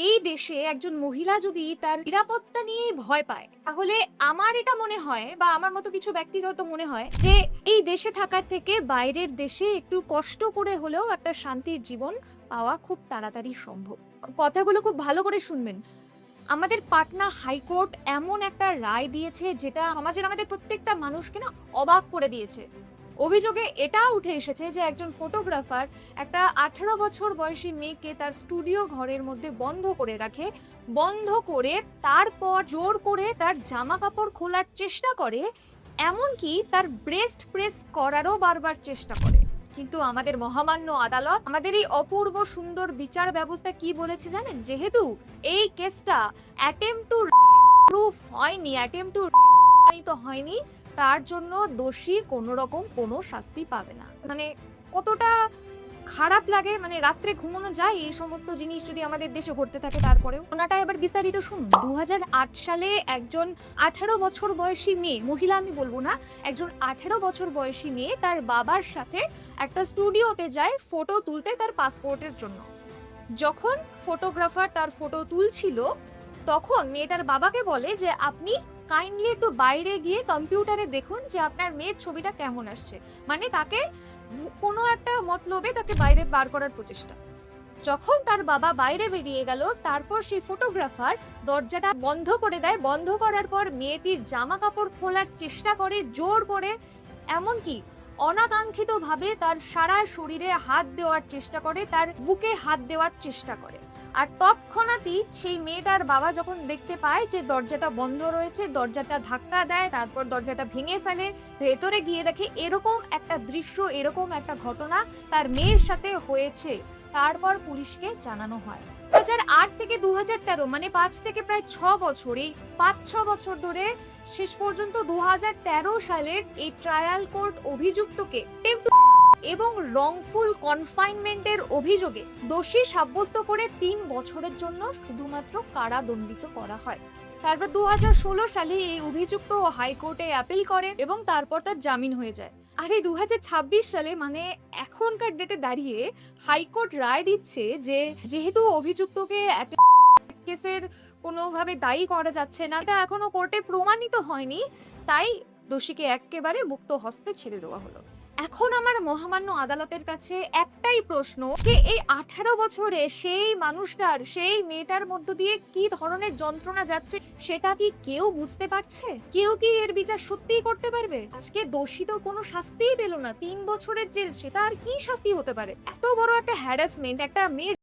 এই দেশে একজন মহিলা যদি তার নিরাপত্তা নিয়ে ভয় পায়, তাহলে আমার এটা মনে হয় বা আমার মতো কিছু ব্যক্তির হয়তো মনে হয় যে এই দেশে থাকার থেকে বাইরের দেশে একটু কষ্ট করে হলেও একটা শান্তির জীবন পাওয়া খুব তাড়াতাড়ি সম্ভব। কথাগুলো খুব ভালো করে শুনবেন। আমাদের পাটনা হাইকোর্ট এমন একটা রায় দিয়েছে যেটা সমাজের আমাদের প্রত্যেকটা মানুষকে না অবাক করে দিয়েছে। অভিযোগে এটা উঠে এসেছে যে একজন ফটোগ্রাফার একটা 18 বছর বয়সী মেয়েকে তার স্টুডিও ঘরের মধ্যে বন্ধ করে রাখে, বন্ধ করে তারপর জোর করে তার জামা কাপড় খোলার চেষ্টা করে, এমনকি তার ব্রেস্ট প্রেস করারও বারবার চেষ্টা করে। কিন্তু আমাদের মহামান্য আদালত, আমাদের এই অপূর্ব সুন্দর বিচার ব্যবস্থা কি বলেছে জানেন? যেহেতু এই কেসটা অ্যাটেম্প টু প্রুফ হয়নি, অ্যাটেম্প টু হয়নি, তার জন্য দোষী কোনো রকম কোনো শাস্তি পাবে না। মানে কতটা খারাপ লাগে, মানে রাত্রে ঘুমানো যায় এই সমস্ত জিনিস যদি আমাদের দেশে ঘটতে থাকে। তারপরেও ওনাটা এবার বিস্তারিত শুনুন। 2008 সালে একজন 18 বছর বয়সী মেয়ে, মহিলা আমি বলবো না, একজন 18 বছর বয়সী মেয়ে তার বাবার সাথে একটা স্টুডিওতে যায় ফটো তুলতে তার পাসপোর্টের জন্য। যখন ফটোগ্রাফার তার ফটো তুলছিল, তখন মেয়েটার বাবাকে বলে যে আপনি কাইন্ডলি একটু বাইরে গিয়ে কম্পিউটারে দেখুন যে আপনার মেয়ের ছবিটা কেমন আসছে। মানে তাকে কোনো একটা মতলবে তাকে বাইরে বার করার প্রচেষ্টা। যখন তার বাবা বাইরে বেরিয়ে গেল, তারপর সেই ফটোগ্রাফার দরজাটা বন্ধ করে দেয়। বন্ধ করার পর মেয়েটির জামা কাপড় খোলার চেষ্টা করে জোর করে, এমনকি অনাকাঙ্ক্ষিত ভাবে তার সারা শরীরে হাত দেওয়ার চেষ্টা করে, তার বুকে হাত দেওয়ার চেষ্টা করে। আর তৎক্ষণাৎই সেই মেয়েটার বাবা যখন দেখতে পায় যে দরজাটা বন্ধ রয়েছে, দরজাটা ধাক্কা দেয়, তারপর দরজাটা ভেঙে ফেলে, ভেতরে গিয়ে দেখে এরকম একটা দৃশ্য, এরকম একটা ঘটনা তার মেয়ের সাথে হয়েছে। তারপর পুলিশকে জানানো হয়। 2008 থেকে 2013, মানে 5 থেকে প্রায় 6 বছর, এই 5-6 বছর ধরে শেষ পর্যন্ত 2013 সালের এই ট্রায়াল কোর্ট অভিযুক্তকে এবং রংফুল কনফাইনমেন্টের অভিযোগে দোষী সাব্যস্ত করে 3 বছরের জন্য শুধুমাত্র কারাদণ্ডিত করা হয়। তারপর 2016 সালে এই অভিযুক্ত হাইকোর্টে অ্যাপিল করে এবং তারপর তার জামিন হয়ে যায়। আর এই 2026 সালে, মানে এখনকার ডেটে দাঁড়িয়ে হাইকোর্ট রায় দিচ্ছে যে যেহেতু অভিযুক্তকে কেসের কোনোভাবে দায়ী করা যাচ্ছে না, এটা এখনো কোর্টে প্রমাণিত হয়নি, তাই দোষীকে একেবারে মুক্ত হস্তে ছেড়ে দেওয়া হলো। এখন আমার মহামান্য আদালতের কাছে একটাই প্রশ্ন, যে এই 18 বছরে সেই মানুষটার, সেই মেয়েটার মধ্য দিয়ে কি ধরনের যন্ত্রণা যাচ্ছে সেটা কি কেউ বুঝতে পারছে? কেউ কি এর বিচার সত্যিই করতে পারবে? আজকে দোষী তো কোনো শাস্তিই পেল না, 3 বছরের জেল, সেটা আর কি শাস্তি হতে পারে? এত বড় একটা হ্যারাসমেন্ট, একটা মেয়ের